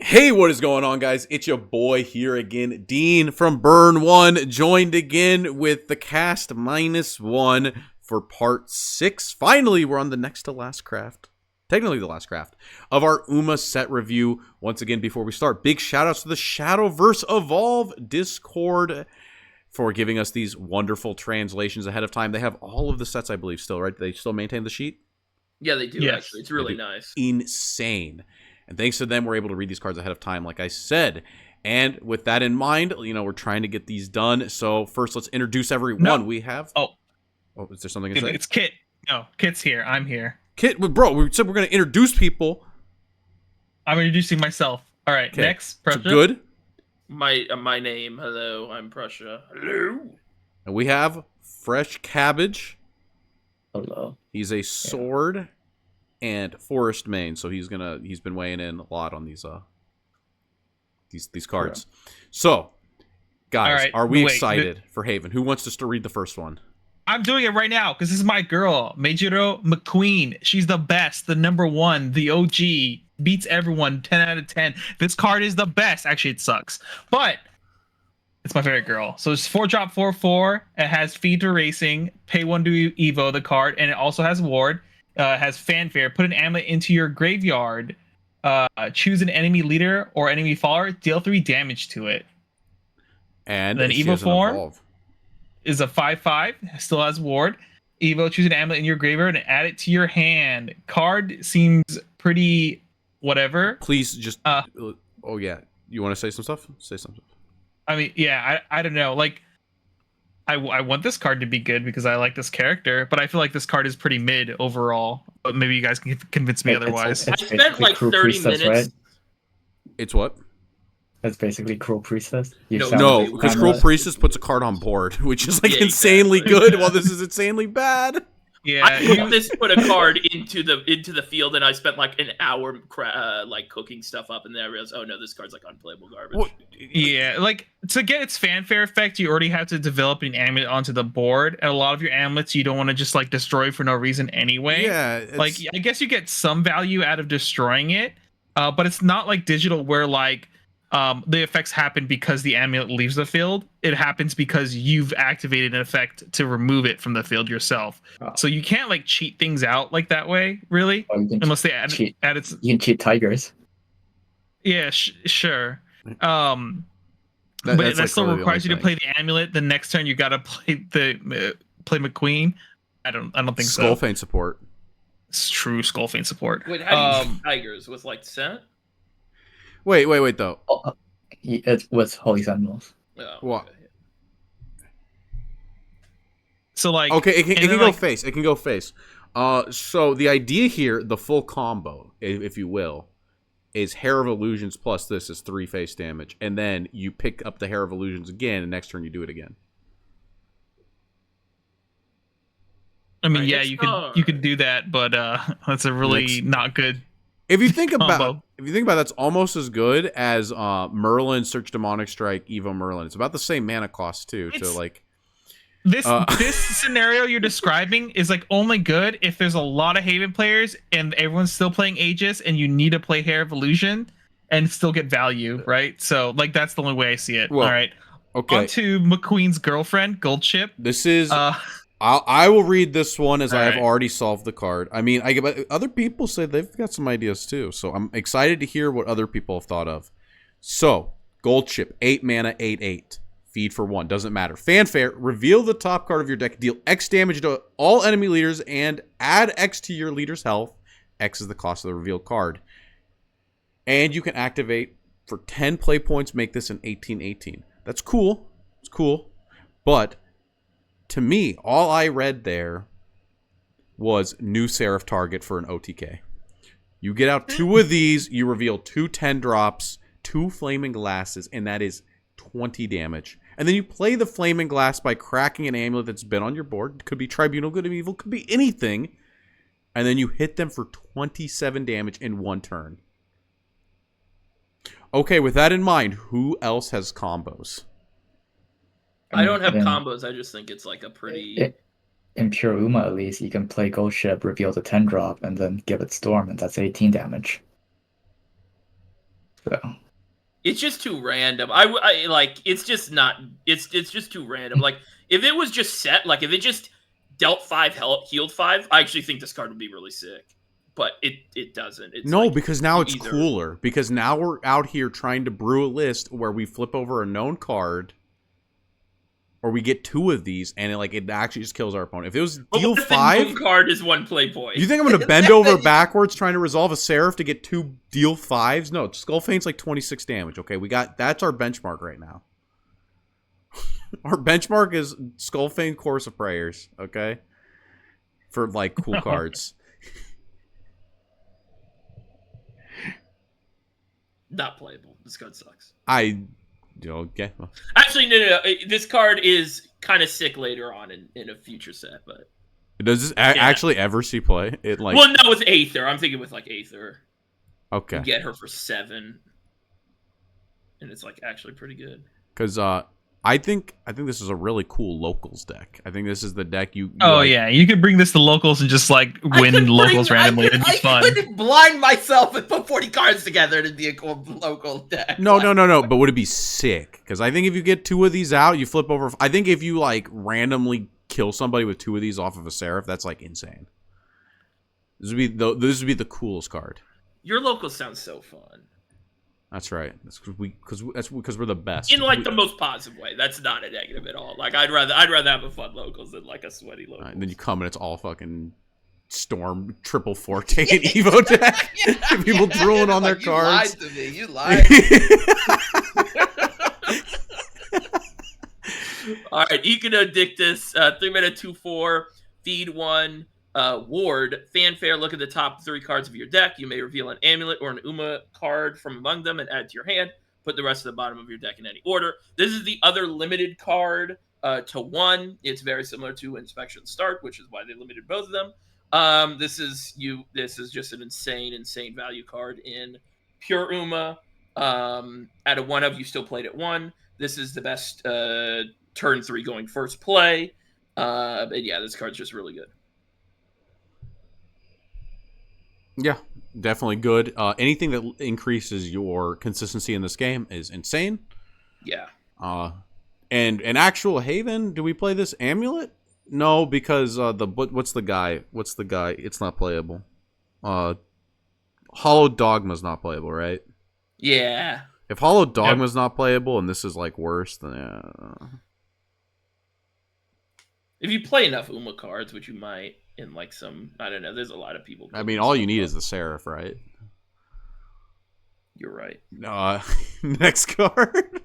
Hey, what is going on, guys? It's your boy here again, Dean from Burn 1, joined again with the cast -1 for part 6. Finally, we're on the next to last craft, technically the last craft, of our Uma set review. Once again, before we start, big shout-outs to the Shadowverse Evolve Discord for giving us these wonderful translations ahead of time. They have all of the sets, I believe, still, right? They still maintain the sheet? Yeah, they do, actually. It's really nice. Insane. And thanks to them, we're able to read these cards ahead of time, like I said. And with that in mind, we're trying to get these done. So first, let's introduce everyone. No. We have... Oh, is there something to say? it's Kit. No, Kit's here. I'm here. Kit, bro, we said we're going to introduce people. I'm introducing myself. All right, Okay. next, Prussia. So good. My name. Hello, I'm Prussia. Hello. And we have Fresh Cabbage. Hello. He's a sword and forest main, so he's been weighing in a lot on these cards. Yeah. So, guys, right, are we excited for Haven? Who wants to read the first one? I'm doing it right now because this is my girl, Meijiro McQueen. She's the best, the #1, the OG, beats everyone, 10 out of 10. This card is the best. Actually, it sucks, but it's my favorite girl. So it's 4-drop 4/4. It has Feed to Racing, pay 1 to Evo the card, and it also has Ward. Has Fanfare. Put an Amulet into your graveyard. Choose an enemy leader or enemy follower. Deal 3 damage to it. And then Evo form is a 5/5. Still has Ward. Evo, choose an Amulet in your graveyard and add it to your hand. Card seems pretty whatever. Please just... oh, yeah. You want to say some stuff? Say something. I mean, yeah, I don't know. Like, I want this card to be good because I like this character, but I feel like this card is pretty mid overall. But maybe you guys can convince me otherwise. I spent like 30 minutes. Right? It's what? That's basically Cruel Priestess. No, because Cruel Priestess puts a card on board, which is like insanely good, while this is insanely bad. Yeah, I just put a card into the field, and I spent like an hour like cooking stuff up, and then I realized, oh no, this card's like unplayable garbage. Well, yeah, like to get its Fanfare effect, you already have to develop an amulet onto the board, and a lot of your amulets you don't want to just like destroy for no reason anyway. Yeah, like I guess you get some value out of destroying it, but it's not like digital where like the effects happen because the amulet leaves the field. It happens because you've activated an effect to remove it from the field yourself. Oh. So you can't like cheat things out like that way, really, unless they add its. You can cheat tigers. Yeah, sure. But that like still requires you to play the amulet. The next turn you gotta play play McQueen. I don't think so. Skullfane support. It's true Skullfane support. Wait, how do you cheat tigers with like Senate? Wait, though. It was Holy Sentinels. Oh, what? So like, okay, it can go face. It can go face. So the idea here, the full combo, if you will, is Hair of Illusions plus this is 3 face damage, and then you pick up the Hair of Illusions again, and next turn you do it again. I mean, yeah, you could do that, but that's a really not good. If you think about that's almost as good as Merlin Search Demonic Strike Evo Merlin. It's about the same mana cost too. So like this scenario you're describing is like only good if there's a lot of Haven players and everyone's still playing Aegis and you need to play Hair of Illusion and still get value, right? So like that's the only way I see it. Well, all right. Okay. On to McQueen's girlfriend, Goldchip. This is I will read this one as I have already solved the card. I mean, other people say they've got some ideas too, so I'm excited to hear what other people have thought of. So, Goldchip, 8 mana, 8/8. Feed for 1, doesn't matter. Fanfare, reveal the top card of your deck, deal X damage to all enemy leaders, and add X to your leader's health. X is the cost of the revealed card. And you can activate for 10 play points, make this an 18/18. That's cool. It's cool. But to me, all I read there was new Seraph target for an OTK. You get out 2 of these, you reveal 2 10-drops, 2 Flaming Glasses, and that is 20 damage. And then you play the Flaming Glass by cracking an amulet that's been on your board. It could be Tribunal, Good and Evil, could be anything. And then you hit them for 27 damage in 1 turn. Okay, with that in mind, who else has combos? I don't have combos. I just think it's like a pretty... In pure Uma, at least, you can play Goldchip, reveal the 10-drop, and then give it Storm, and that's 18 damage. So It's just too random. I like. It's just not. It's just too random. Like if it was just set, like if it just dealt 5 health, healed 5, I actually think this card would be really sick. But it doesn't. It's No, like, because now it's either- cooler. Because now we're out here trying to brew a list where we flip over a known card, or we get 2 of these, and it actually just kills our opponent. If it was But deal what if the 5, known card is 1 play point. you think I'm going to bend over backwards trying to resolve a Seraph to get 2 deal 5s? No, Skull Feint's like 26 damage. Okay, that's our benchmark right now. Our benchmark is Skull Feint Chorus of Prayers. Okay, for like cool cards. Not playable. This card sucks. Okay. Well. Actually, no. This card is kind of sick later on in a future set, but Does this actually ever see play? Well, no, with Aether. I'm thinking with like Aether. Okay. You get her for 7, and it's like actually pretty good. Because I think this is a really cool locals deck. I think this is the deck you. Oh yeah, you could bring this to locals and just like win locals randomly. It'd be fun. I could blind myself and put 40 cards together to be a cool local deck. No. But would it be sick? Because I think if you get 2 of these out, you flip over. I think if you like randomly kill somebody with 2 of these off of a Seraph, that's like insane. This would be the coolest card. Your locals sound so fun. That's right. That's because we're the best. In like the most positive way. That's not a negative at all. Like I'd rather have a fun locals than like a sweaty local. And then you come and it's all fucking Storm triple Forte and Evo deck. People drooling on their cards. You lied to me. You lied. All right, Econodictus, 3-mana 2/4, feed 1. Ward, Fanfare, look at the top 3 cards of your deck. You may reveal an Amulet or an Uma card from among them and add to your hand. Put the rest of the bottom of your deck in any order. This is the other limited card to 1. It's very similar to Inspection Start, which is why they limited both of them. This is just an insane value card in Pure Uma. At a 1-of, you still played at 1. This is the best turn 3 going first play. And yeah, this card's just really good. Yeah, definitely good. Anything that increases your consistency in this game is insane. Yeah. And an actual Haven, do we play this Amulet? No, because what's the guy? It's not playable. Hollow Dogma's not playable, right? Yeah. If Hollow Dogma's not playable and this is like worse, then If you play enough Uma cards, which you might, in like some, I don't know, there's a lot of people. I mean, all you need is the Seraph, right? You're right. Next card.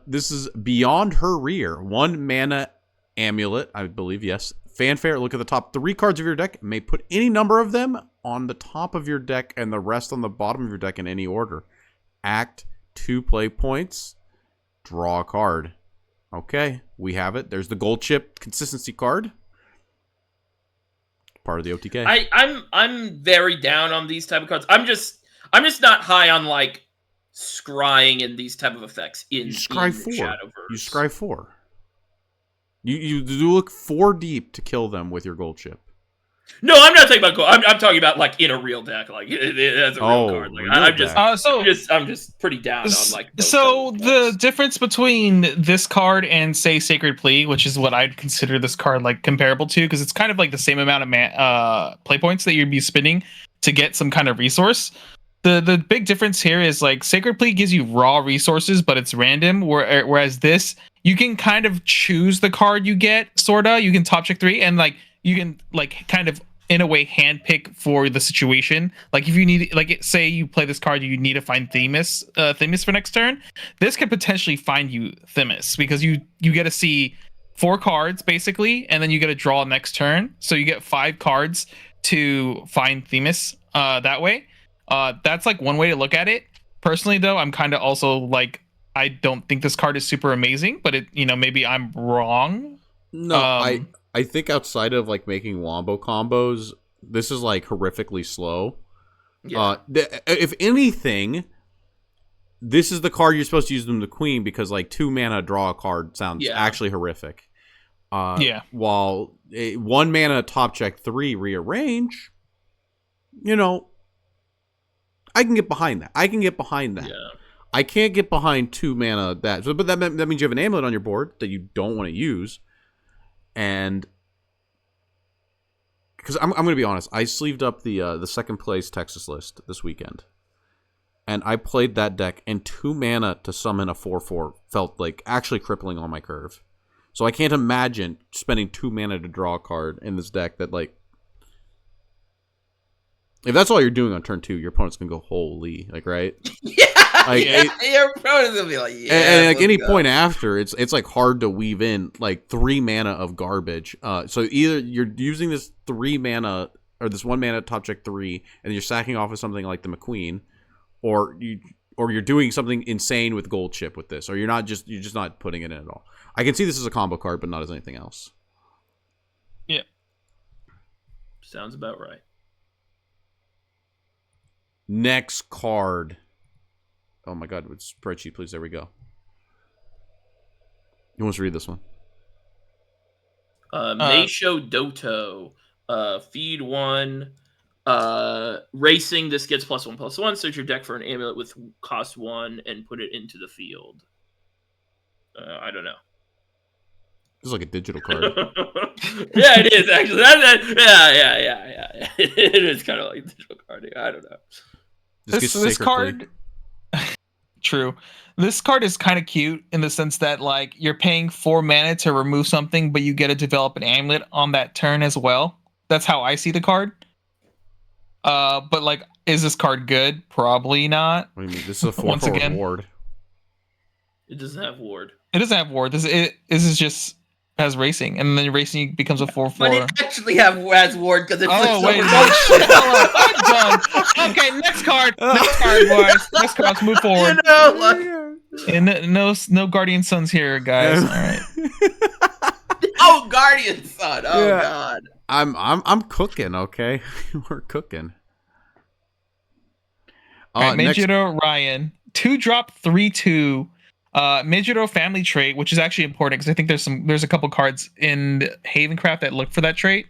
This is Beyond Her Rear. 1 mana Amulet, I believe, yes. Fanfare, look at the top 3 cards of your deck. May put any number of them on the top of your deck and the rest on the bottom of your deck in any order. Act 2 play points. Draw a card. Okay, we have it. There's the Goldchip consistency card. Part of the OTK. I'm very down on these type of cards. I'm just not high on like scrying and these type of effects in Scry 4. Shadowverse. You scry 4. You look 4 deep to kill them with your Goldchip. No, I'm not talking about gold. I'm talking about like in a real deck, like as a real card. Like I'm just pretty down on like. So the difference between this card and say Sacred Plea, which is what I'd consider this card like comparable to, because it's kind of like the same amount of play points that you'd be spending to get some kind of resource. The big difference here is like Sacred Plea gives you raw resources, but it's random. Whereas this, you can kind of choose the card you get. Sorta, you can top check 3 and like. You can like kind of in a way handpick for the situation. Like if you need, like say you play this card, you need to find Themis for next turn. This could potentially find you Themis because you get to see 4 cards basically, and then you get to draw next turn. So you get 5 cards to find Themis that way. That's like one way to look at it. Personally, though, I'm kind of also like I don't think this card is super amazing, but it maybe I'm wrong. No, I think outside of like making wombo combos, this is like horrifically slow. Yeah. If anything, this is the card you're supposed to use them to queen because like 2 mana draw a card sounds actually horrific. While 1 mana top check 3 rearrange, I can get behind that. I can get behind that. Yeah. I can't get behind 2 mana that. But that means you have an amulet on your board that you don't want to use, and because I'm going to be honest, I sleeved up the second place Texas list this weekend, and I played that deck, and 2 mana to summon a 4/4 felt like actually crippling on my curve. So I can't imagine spending 2 mana to draw a card in this deck that, like, if that's all you're doing on turn 2, your opponent's gonna go, holy, like, right? Yeah, Like, your opponent's gonna be like, yeah. And like any go. point after, it's like hard to weave in like 3 mana of garbage. So either you're using this 3 mana or this 1 mana top check 3, and you're sacking off with something like the McQueen, or you're doing something insane with Goldchip with this, or you're just not putting it in at all. I can see this as a combo card, but not as anything else. Yeah. Sounds about right. Next card. Oh my god, with spreadsheet, please. There we go. Who wants to read this one? Meisho Doto. Feed 1. Racing, this gets +1/+1. Search your deck for an amulet with cost 1 and put it into the field. I don't know. This is like a digital card. Yeah, it is actually. Yeah. It is kind of like a digital card. I don't know. This card. True. This card is kind of cute in the sense that, like, you're paying 4 mana to remove something, but you get to develop an amulet on that turn as well. That's how I see the card. But like, is this card good? Probably not. What do you mean? This is a 4/4 ward. It doesn't have ward. It doesn't have ward. This is just has racing, and then racing becomes a 4/4. But it actually has ward because it flips wait, over. no shit. I'm done. Okay, next card. Next card, boys. Next card. Let's move forward. And no Guardian Sons here, guys. All right. Oh, Guardian Son. Oh Yeah. God. I'm cooking. Okay, we're cooking. All right, Meijiro Ryan, 2-drop 3/2. Meijiro family trait, which is actually important because I think there's a couple cards in Havencraft that look for that trait.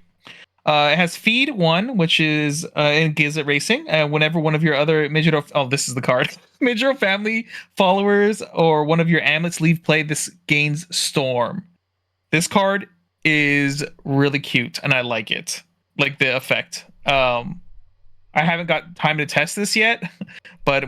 It has feed 1, which is and gives it racing. Whenever one of your other Meijiro, this is the card. Meijiro family followers or one of your amulets leave play, this gains storm. This card is really cute and I like it, like the effect. I haven't got time to test this yet, but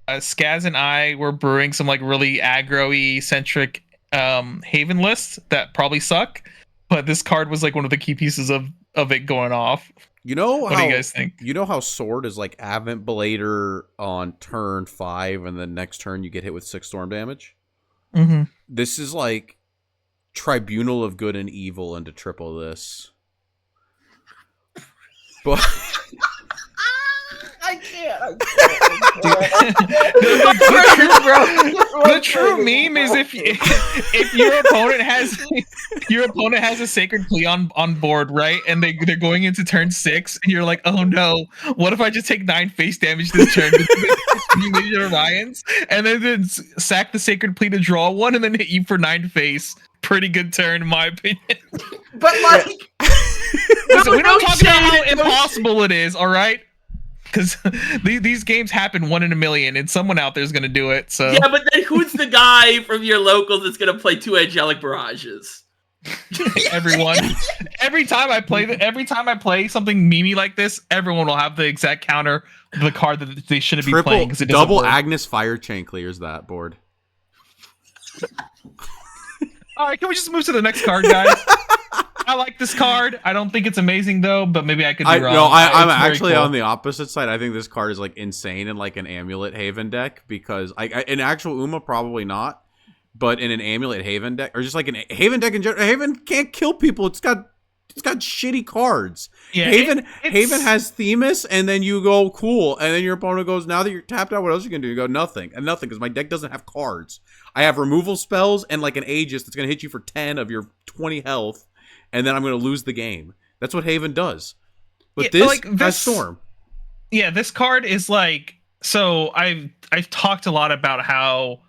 Skaz and I were brewing some like really aggro-y centric Haven lists that probably suck, but this card was like one of the key pieces of it going off. You know what do you guys think? You know how Sword is like Advent Blader on turn 5, and then next turn you get hit with 6 storm damage? Mm-hmm. This is like Tribunal of Good and Evil into triple this. But I can't. The true meme is if your opponent has a Sacred Plea on board, right, and they're going into turn 6, and you're like, oh no, what if I just take 9 face damage this turn? You made your Orions, and then sack the Sacred Plea to draw 1, and then hit you for 9 face. Pretty good turn, in my opinion. But like, listen, we don't talk about how impossible it is, all right? Because these games happen 1 in a million, and someone out there is going to do it. So yeah, but then who's the guy from your locals that's going to play 2 Angelic Barrages? Everyone. Every time I play something memey like this, everyone will have the exact counter of the card that they shouldn't be playing because it doesn't double work. Agnes Fire Chain clears that board. All right, can we just move to the next card, guys? I like this card. I don't think it's amazing though, but maybe I could be wrong. No, I'm It's very actually cool. on the opposite side. I think this card is like insane in like an Amulet Haven deck, because in actual Uma probably not, but in an Amulet Haven deck, or just like an Haven deck in general, Haven can't kill people. It's got shitty cards. Yeah, Haven it's- has Themis, and then you go cool, and then your opponent goes, now that you're tapped out, what else are you gonna do? You go nothing because my deck doesn't have cards. I have removal spells and like an Aegis that's gonna hit you for 10 of your 20 health, and then I'm gonna lose the game. That's what Haven does. But this has Storm. Yeah, this card is like, so I've talked a lot about how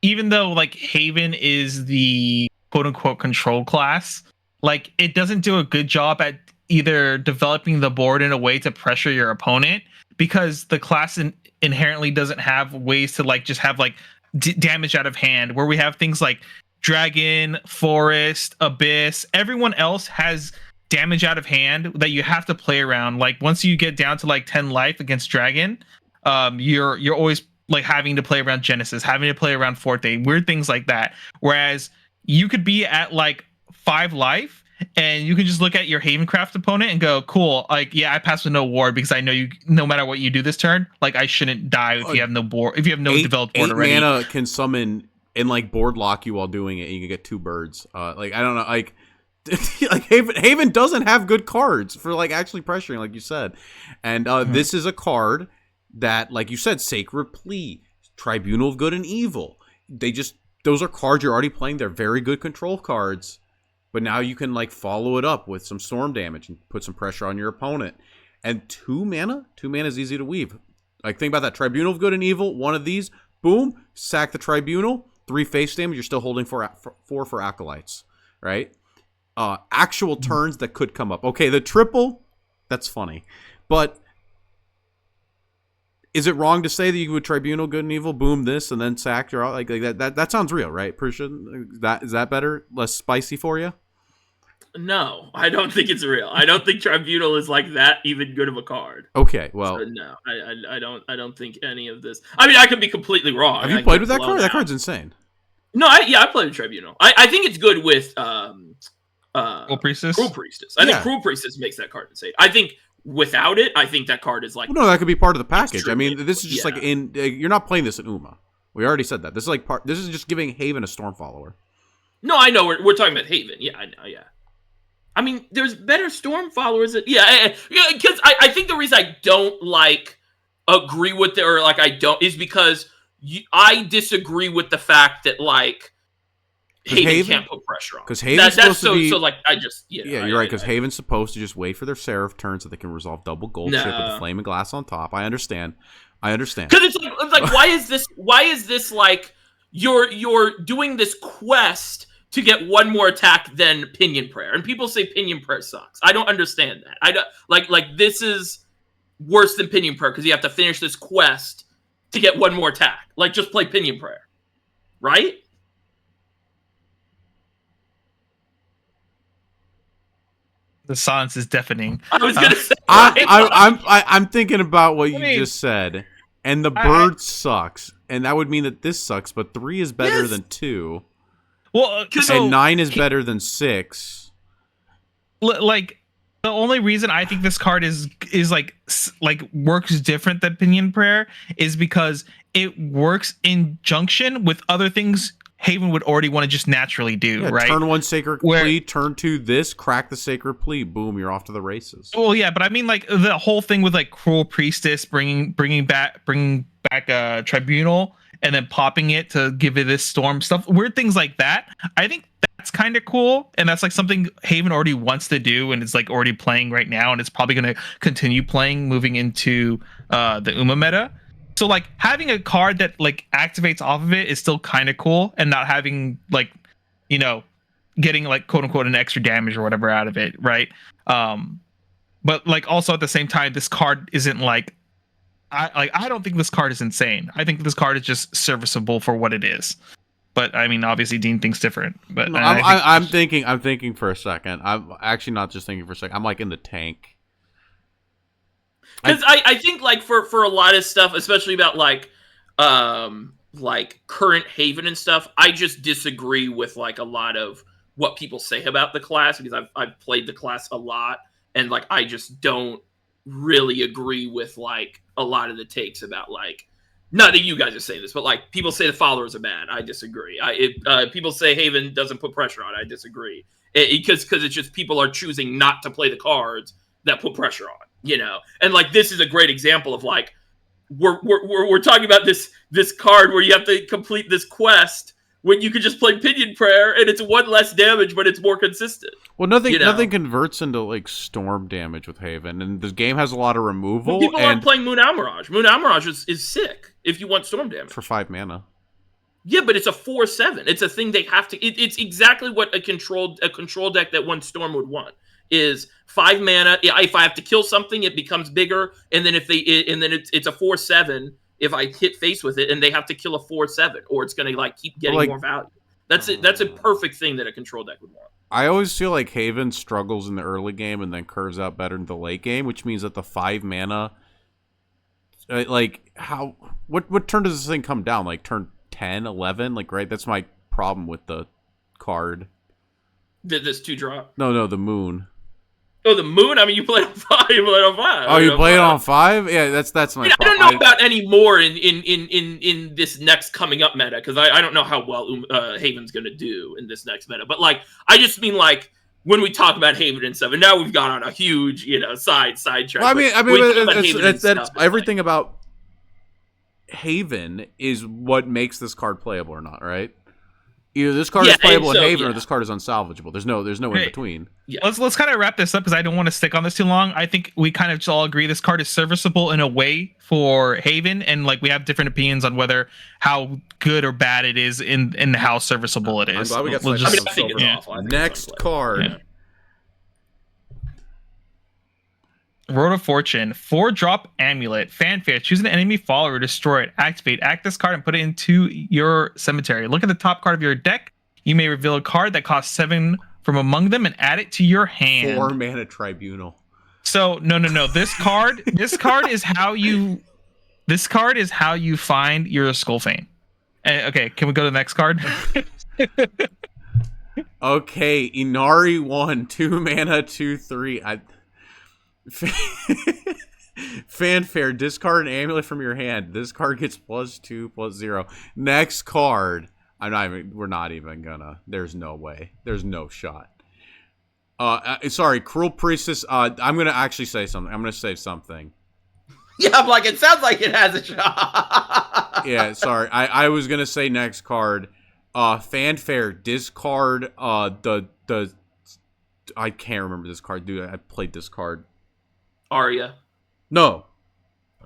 even though like Haven is the quote unquote control class, like it doesn't do a good job at either developing the board in a way to pressure your opponent, because the class inherently doesn't have ways to like just have like damage out of hand, where we have things like dragon, forest, abyss. Everyone else has damage out of hand that you have to play around. Like once you get down to like 10 life against dragon, you're always like having to play around Genesis, having to play around Forte, weird things like that. Whereas you could be at like 5 life and you can just look at your Havencraft opponent and go, cool, like, yeah, I passed with no ward because I know you, no matter what you do this turn, like I shouldn't die if you have no board, if you have no developed board already. 8 mana can summon and like board lock you while doing it, and you can get 2 birds. Like I don't know, like like Haven doesn't have good cards for like actually pressuring, like you said. And this is a card that, like you said, Sacred Plea, Tribunal of Good and Evil. Those are cards you're already playing. They're very good control cards. But now you can like follow it up with some storm damage and put some pressure on your opponent. And 2 mana? 2 mana is easy to weave. Like think about that. Tribunal of Good and Evil, one of these, boom, sack the Tribunal, 3 face damage, you're still holding 4 for Acolytes, right? Actual turns that could come up. Okay, the triple, that's funny. But is it wrong to say that you would Tribunal Good and Evil, boom this, and then sack your like that sounds real, right? Is that better? Less spicy for you? No, I don't think it's real. I don't think Tribunal is like that even good of a card. Okay, well, So, no, I don't think any of this. I mean, I could be completely wrong. have you played with that card? That card's insane. No, I played with Tribunal. I think it's good with Cruel Priestess. Cruel Priestess. I think Cruel Priestess makes that card insane. I think without it, I think that card is like. Well, no, that could be part of the package. I mean, this is just yeah. like you're not playing this in Uma. We already said that. This is like This is just giving Haven a Storm Follower. No, I know we're talking about Haven. Yeah, I know. Yeah. I mean, there's better Storm followers. Because I think the reason I don't like agree with it, or like I don't, is because I disagree with the fact that like Haven can't put pressure on. Because Haven's supposed to be. So like I just you're right. Because Haven's supposed to just wait for their Seraph turn so they can resolve double Goldchip with the Flame and Glass on top. I understand. Because it's like why is this like you're doing this quest to get one more attack than Pinion Prayer, and people say Pinion Prayer sucks. I don't understand that. I don't like this is worse than Pinion Prayer because you have to finish this quest to get one more attack. Like just play Pinion Prayer, right? The silence is deafening. I was gonna say. I'm thinking about what you just said, and the bird sucks, and that would mean that this sucks. But 3 is better than 2. Well, and 9 is better than 6. Like the only reason I think this card is like works different than Pinion Prayer is because it works in junction with other things Haven would already want to just naturally do, right? Turn 1 Sacred Plea, turn 2 this, crack the Sacred Plea, boom, you're off to the races. Well, yeah, but I mean like the whole thing with like Cruel Priestess bringing back a Tribunal and then popping it to give it this storm stuff, weird things like that. I think that's kind of cool, and that's like something Haven already wants to do, and it's like already playing right now, and it's probably going to continue playing moving into the Uma meta. So like having a card that like activates off of it is still kind of cool, and not having like, you know, getting like quote unquote an extra damage or whatever out of it, right? But like also at the same time, this card isn't like. I don't think this card is insane. I think this card is just serviceable for what it is. But I mean, obviously, Dean thinks different. But no, I'm thinking for a second. I'm actually not just thinking for a second. I'm like in the tank. Because I think like for a lot of stuff, especially about like current Haven and stuff, I just disagree with like a lot of what people say about the class because I've played the class a lot, and like I just don't really agree with like a lot of the takes about like, not that you guys are saying this, but like people say the followers are bad. I disagree. People say Haven doesn't put pressure on. I disagree. Because it's just people are choosing not to play the cards that put pressure on, you know. And like this is a great example of like we're talking about this card where you have to complete this quest when you could just play Pinion Prayer and it's 1 less damage, but it's more consistent. Well, nothing converts into like storm damage with Haven, and the game has a lot of removal. People aren't playing Moon Almirage. Moon Almirage is sick if you want storm damage for 5 mana. Yeah, but it's a 4/7. It's a thing they have to. It's exactly what a control deck that wants storm would want. is 5 mana. If I have to kill something, it becomes bigger, and then it's a 4/7 if I hit face with it, and they have to kill a 4/7, or it's going to like keep getting more value. That's it. That's a perfect thing that a control deck would want. I always feel like Haven struggles in the early game and then curves out better in the late game, which means that the 5 mana, what turn does this thing come down? Like turn 10, 11? Like, right? That's my problem with the card. This 2-drop? No, the moon. Oh, the moon? I mean, you played on 5. You played on 5. Oh, you played on 5? Yeah, that's my problem. I don't know about any more in this next coming up meta, because I don't know how well Haven's going to do in this next meta. But, like, I just mean, like, when we talk about Haven and stuff, and now we've gone on a huge, side track. Well, I mean, that's everything about Haven is what makes this card playable or not, right? Either this card is playable in Haven or this card is unsalvageable. There's no in between. Yeah. Let's kind of wrap this up because I don't want to stick on this too long. I think we kind of just all agree this card is serviceable in a way for Haven, and like we have different opinions on whether how good or bad it is in how serviceable it is. I'm glad we got I think it's awful. Next card. Yeah. Road of Fortune, 4-drop Amulet, Fanfare, choose an enemy follower, destroy it, activate, act this card and put it into your cemetery. Look at the top card of your deck. You may reveal a card that costs 7 from among them and add it to your hand. 4 mana Tribunal. So no. This card is how you find your Skullfane. Okay, can we go to the next card? Okay, Inari 1, 2 mana, 2/3. Fanfare, discard an amulet from your hand. This card gets +2/+0. Next card. We're not even gonna. There's no way. There's no shot. Sorry, Cruel Priestess. I'm gonna actually say something. I'm gonna say something. Yeah, I'm like, it sounds like it has a shot. Yeah, sorry. I was gonna say next card. Fanfare, discard the I can't remember this card, dude. I played this card. Arya. No.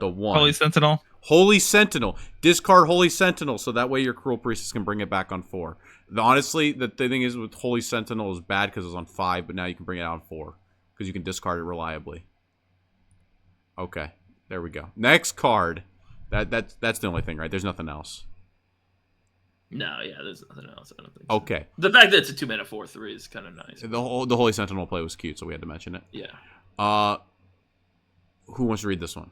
The one. Holy Sentinel. Holy Sentinel. Discard Holy Sentinel so that way your Cruel Priestess can bring it back on 4. Honestly, the thing is with Holy Sentinel is bad because it's on 5, but now you can bring it out on 4 because you can discard it reliably. Okay. There we go. Next card. That's the only thing, right? There's nothing else. No, yeah, there's nothing else. I don't think. Okay. The fact that it's a 2 mana 4/3 is kind of nice. The Holy Sentinel play was cute, so we had to mention it. Yeah. Who wants to read this one?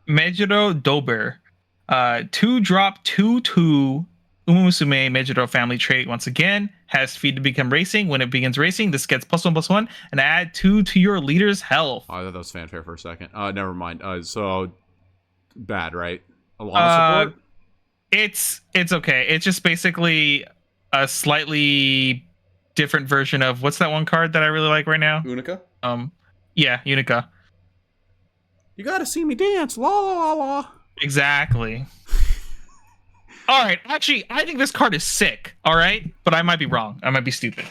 Mejiro Dober. 2-drop 2/2 Umusume Mejiro family trait once again. Has speed to become racing. When it begins racing, this gets +1/+1 and add 2 to your leader's health. Oh, I thought that was Fanfare for a second. Never mind. So bad, right? A lot of support? It's okay. It's just basically a slightly different version of what's that one card that I really like right now? Unica? Yeah, Unica. You gotta see me dance. La la la la. Exactly. All right. Actually, I think this card is sick. All right. But I might be wrong. I might be stupid.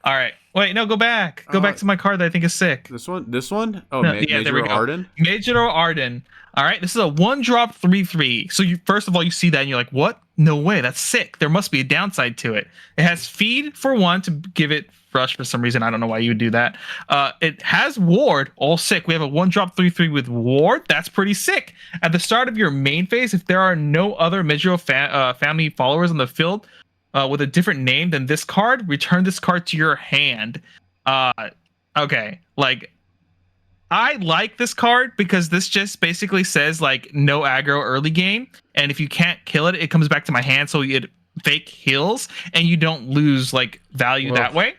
All right. Wait, no, go back. Go back to my card that I think is sick. This one? Oh, no, yeah, there we go. Arden? Mejiro Arden. All right. This is a 1-drop 3/3. So first of all, you see that and you're like, what? No way. That's sick. There must be a downside to it. It has feed for 1 to give it rush for some reason. I don't know why you would do that. It has ward. All sick. We have a 1-drop 3/3 with ward. That's pretty sick. At the start of your main phase, if there are no other Mejiro family followers on the field with a different name than this card, return this card to your hand. Okay. Like, I like this card because this just basically says like no aggro early game, and if you can't kill it, it comes back to my hand, so it fake heals and you don't lose like value that way.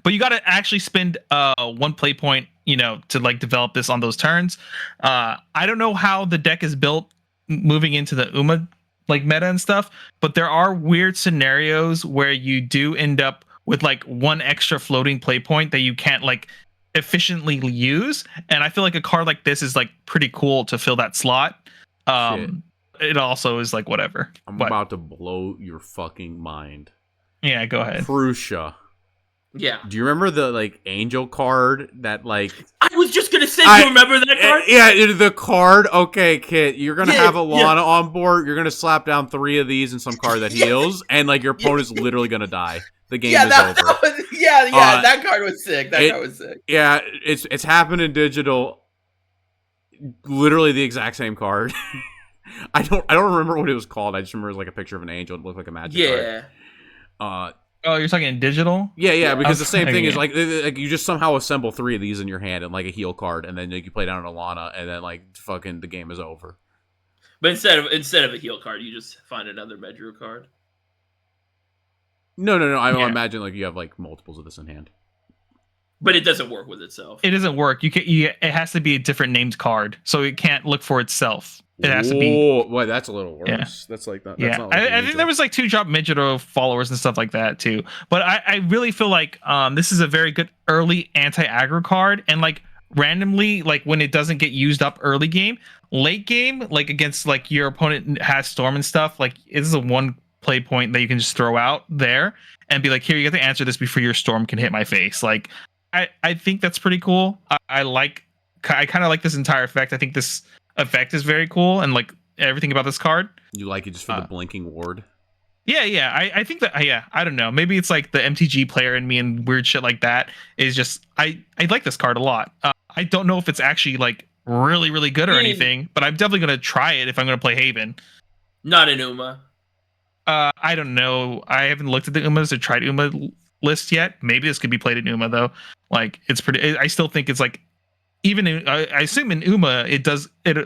But you got to actually spend 1 play point, to like develop this on those turns. I don't know how the deck is built moving into the Uma like meta and stuff, but there are weird scenarios where you do end up with like 1 extra floating play point that you can't like efficiently use, and I feel like a card like this is like pretty cool to fill that slot. It also is like whatever. I'm about to blow your fucking mind. Yeah, go ahead. Prussia. Yeah. Do you remember the like angel card that like I was just gonna say, do you remember that card? Yeah, the card. Okay, Kit, you're gonna have a Lana on board. You're gonna slap down 3 of these and some card that heals, and like your opponent's literally gonna die. The game is over. Yeah, that card was sick. That card was sick. Yeah, it's happened in digital. Literally the exact same card. I don't remember what it was called. I just remember it was like a picture of an angel. It looked like a magic card. Oh, you're talking in digital? Yeah, because the same thing is like you just somehow assemble 3 of these in your hand and like a heal card, and then you play down an Alana, and then like fucking the game is over. But instead of a heal card, you just find another Medru card. No. I imagine like you have like multiples of this in hand. But it doesn't work with itself. It doesn't work. It has to be a different named card, so it can't look for itself. It has to be. Oh, boy, that's a little worse. Yeah. That's like that. Yeah, not like I think there was like 2-drop Midgero followers and stuff like that too. But I really feel like this is a very good early anti-aggro card, and like randomly, like when it doesn't get used up early game, late game, like against like your opponent has Storm and stuff, like this is a 1 play point that you can just throw out there and be like, here, you get to answer this before your Storm can hit my face. Like I think that's pretty cool. I kind of like this entire effect. I think this effect is very cool, and like everything about this card. You like it just for the blinking ward? Yeah. I think that, I don't know. Maybe it's like the MTG player in me and weird shit like that is just, I like this card a lot. I don't know if it's actually like really, really good or anything, but I'm definitely going to try it if I'm going to play Haven. Not in Uma. I don't know. I haven't looked at the Umas or tried Uma list yet. Maybe this could be played in Uma though. Like it's pretty, I still think it's like, even in, I assume in Uma it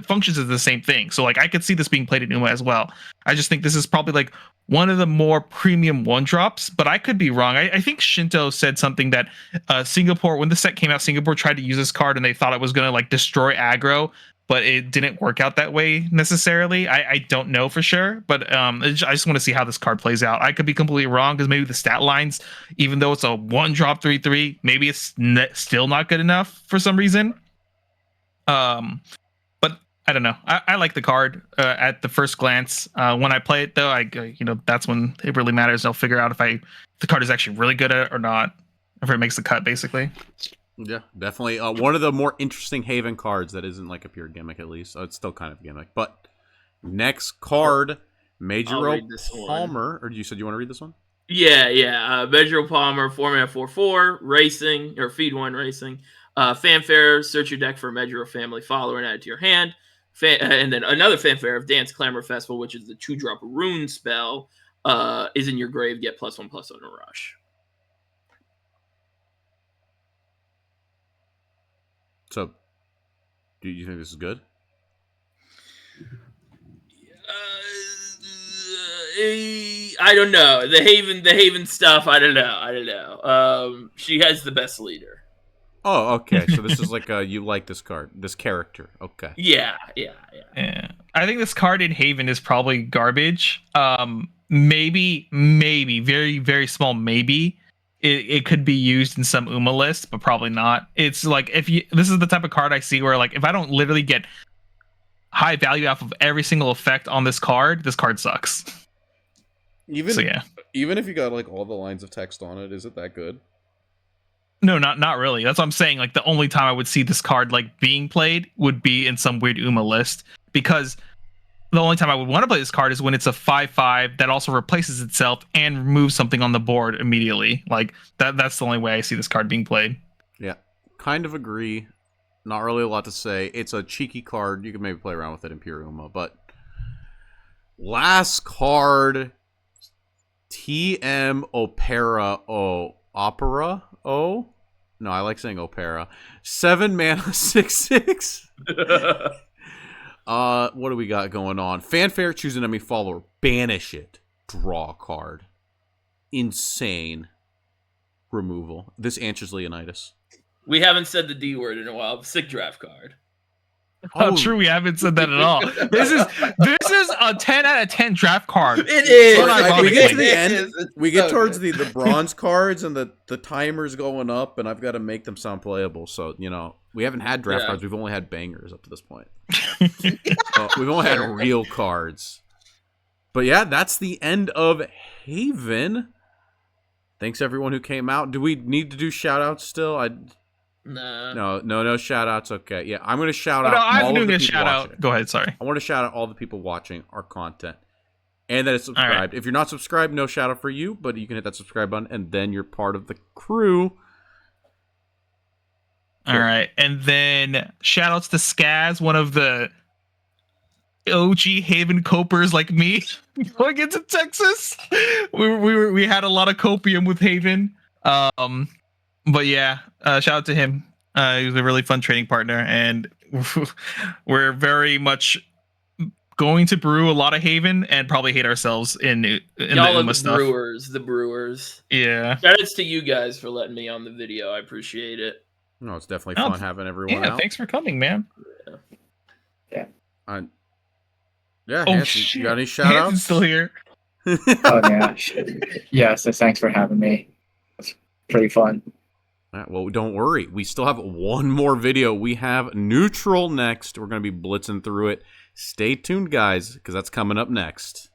functions as the same thing. So like I could see this being played in Uma as well. I just think this is probably like one of the more premium 1-drops, but I could be wrong. I think Shinto said something that Singapore, when the set came out, Singapore tried to use this card and they thought it was going to like destroy aggro, but it didn't work out that way necessarily. I don't know for sure, but I just want to see how this card plays out. I could be completely wrong because maybe the stat lines, even though it's a 1-drop 3/3, maybe it's still not good enough for some reason. But I don't know. I like the card at the first glance. When I play it though, that's when it really matters. I'll figure out if the card is actually really good at it or not, if it makes the cut basically. Yeah, definitely one of the more interesting Haven cards that isn't like a pure gimmick, at least. It's still kind of a gimmick. But next card, Major Palmer. Or you said you want to read this one? Yeah. Major Palmer, 4-mana 4/4, racing, or feed 1 racing. Fanfare, search your deck for a Major family follower and add it to your hand. And then another Fanfare of Dance Clamor Festival, which is the 2-drop rune spell, is in your grave. Get +1/+1 a rush. So, do you think this is good? I don't know. The Haven stuff, I don't know. She has the best leader. Oh, okay. So this is like you like this card, this character. Okay. Yeah. I think this card in Haven is probably garbage. Maybe, very, very small maybe. It could be used in some Uma list, but probably not. It's like this is the type of card I see where like if I don't literally get high value off of every single effect on this card sucks. Even if you got like all the lines of text on it, is it that good? No, not really. That's what I'm saying. Like the only time I would see this card like being played would be in some weird Uma list, because the only time I would want to play this card is when it's a 5/5 that also replaces itself and removes something on the board immediately. Like that's the only way I see this card being played. Yeah, kind of agree. Not really a lot to say. It's a cheeky card. You can maybe play around with it in pure Uma, but last card, TM Opera O. No, I like saying Opera. 7 mana 6/6. What do we got going on? Fanfare, choose an enemy follower. Banish it. Draw a card. Insane. Removal. This answers Leonidas. We haven't said the D word in a while. Sick draft card. Oh, true. We haven't said that at all. This is a 10 out of 10 draft card. It is. We get to the end. We get towards the bronze cards and the timer's going up, and I've got to make them sound playable. So, we haven't had draft cards. We've only had bangers up to this point. We've only had real cards. But yeah, that's the end of Haven. Thanks everyone who came out. Do we need to do shout outs still? No shout outs. Okay. Yeah, I'm going to shout out all of the people watching. Go ahead, sorry. I want to shout out all the people watching our content. and that it's subscribed. If you're not subscribed, no shout out for you, but you can hit that subscribe button, and then you're part of the crew. All right, and then shout outs to Skaz, one of the OG Haven copers like me going into Texas. We had a lot of copium with Haven. But yeah, shout out to him. He was a really fun trading partner, and we're very much going to brew a lot of Haven and probably hate ourselves in Y'all the are Uma the stuff. the brewers. Yeah. Shout outs to you guys for letting me on the video. I appreciate it. No, it's definitely fun having everyone Yeah, out. thanks for coming, man. Yeah, Oh, Hanson, shit. you got any shout outs? Hanson's still here. Oh yeah. Yeah, so thanks for having me. It's pretty fun. Well, don't worry. We still have one more video. We have Neutral next. We're going to be blitzing through it. Stay tuned, guys, because that's coming up next.